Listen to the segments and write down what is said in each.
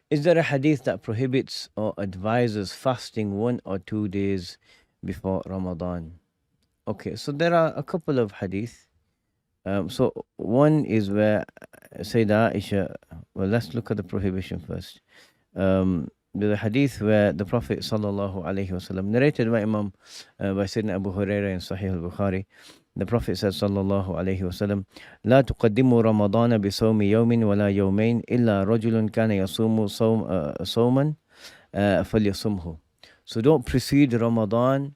Is there a hadith that prohibits or advises fasting 1 or 2 days before Ramadan? Okay, so there are a couple of hadith. So one is where Sayyidah Aisha, well, let's look at the prohibition first. There's a hadith where the Prophet sallallahu alaihi wasallam, narrated by by Sayyidina Abu Hurairah in Sahih al-Bukhari, the Prophet said sallallahu alaihi wasallam, لا تقدموا رمضان بصوم يوم ولا يومين إلا رجل كان يصوم صوما فليصمه. So don't precede Ramadan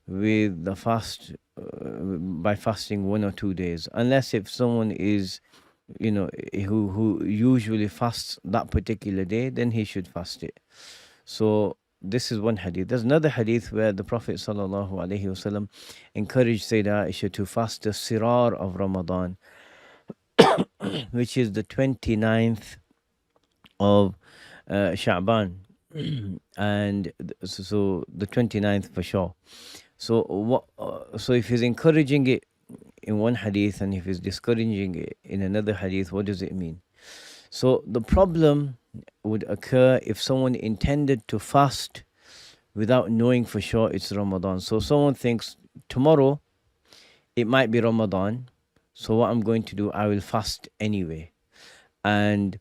with the fast by fasting 1 or 2 days, unless if someone is, who usually fasts that particular day, then he should fast it. So this is one hadith. There's another hadith where the Prophet sallallahu alaihi wasallam encouraged Sayyidah Aisha to fast the sirar of Ramadan, which is the 29th of Sha'ban, and so the 29th for sure. So so if he's encouraging it in one hadith and if he's discouraging it in another hadith, what does it mean? So the problem would occur if someone intended to fast without knowing for sure it's Ramadan. So someone thinks tomorrow it might be Ramadan, so what I'm going to do, I will fast anyway. And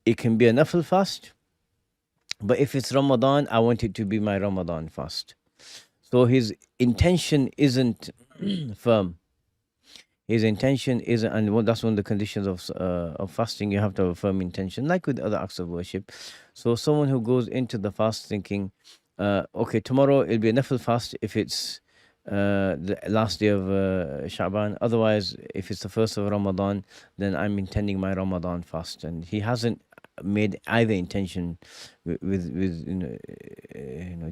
it can be a nafil fast, but if it's Ramadan, I want it to be my Ramadan fast. So his intention isn't firm. His intention isn't, and that's one of the conditions of fasting. You have to have a firm intention, like with other acts of worship. So someone who goes into the fast thinking, okay, tomorrow it'll be a nafil fast if it's the last day of Sha'ban. Otherwise, if it's the first of Ramadan, then I'm intending my Ramadan fast. And he hasn't made either intention with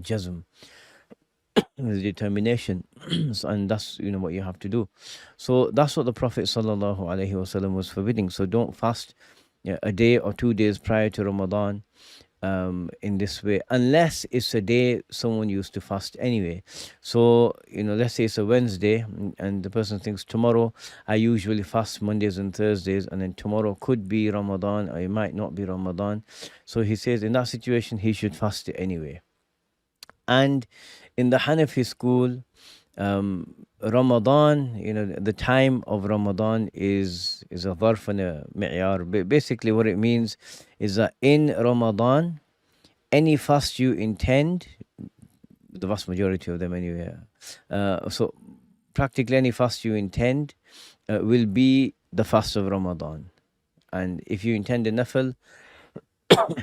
jazm, with determination. And that's what you have to do. So that's what the Prophet sallallahu alaihi wasallam was forbidding. So don't fast a day or 2 days prior to Ramadan in this way, unless it's a day someone used to fast anyway. So let's say it's a Wednesday and the person thinks tomorrow I usually fast Mondays and Thursdays, and then tomorrow could be Ramadan or it might not be Ramadan. So he says in that situation he should fast it anyway. And in the Hanafi school, Ramadan, the time of Ramadan is a dharf and a mi'yar. Basically what it means is that in Ramadan, any fast you intend, the vast majority of them anyway, so practically any fast you intend will be the fast of Ramadan. And if you intend a nafil,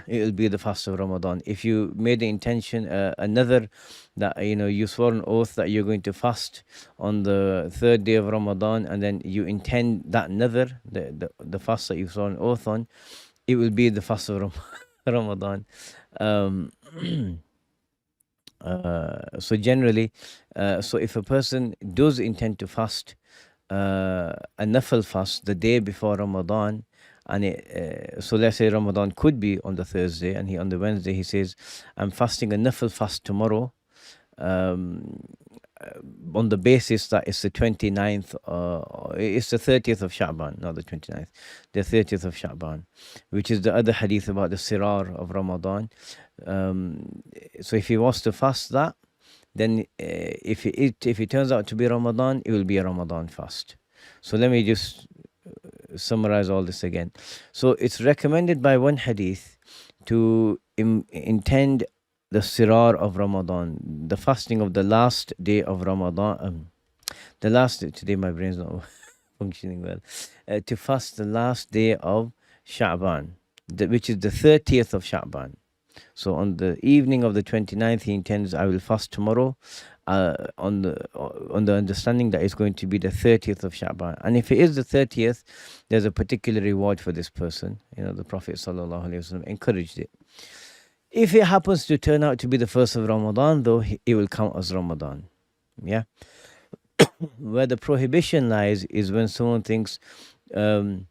it will be the fast of Ramadan. If you made the intention another, that you swore an oath that you're going to fast on the 3rd day of Ramadan, and then you intend that another, the fast that you swore an oath on, it will be the fast of Ramadan. So generally, so if a person does intend to fast a nafil fast the day before Ramadan, and so let's say Ramadan could be on the Thursday, and on the Wednesday he says, I'm fasting a nafil fast tomorrow, on the basis that it's the 29th, it's the 30th of Sha'ban, not the 29th, the 30th of Sha'ban, which is the other hadith about the sirar of Ramadan. So if he was to fast that, then if it turns out to be Ramadan, it will be a Ramadan fast. So let me just summarize all this again. So it's recommended by one hadith to intend the sirar of Ramadan, the fasting of the last day of Ramadan. Today my brain's not functioning well. To fast the last day of Sha'ban, which is the 30th of Sha'ban. So on the evening of the 29th, he intends, I will fast tomorrow, on the understanding that it's going to be the 30th of Sha'ban. And if it is the 30th, there's a particular reward for this person. The Prophet sallallahu alaihi wasallam encouraged it. If it happens to turn out to be the 1st of Ramadan, though, it will count as Ramadan. Yeah. Where the prohibition lies is when someone thinks, I'll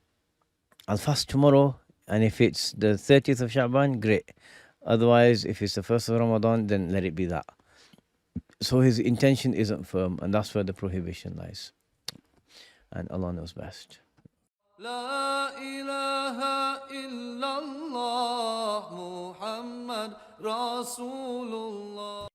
fast tomorrow, and if it's the 30th of Sha'ban, great. Otherwise, if it's the 1st of Ramadan, then let it be that. So his intention isn't firm, and that's where the prohibition lies. And Allah knows best. La ilaha illallah. Rasulullah.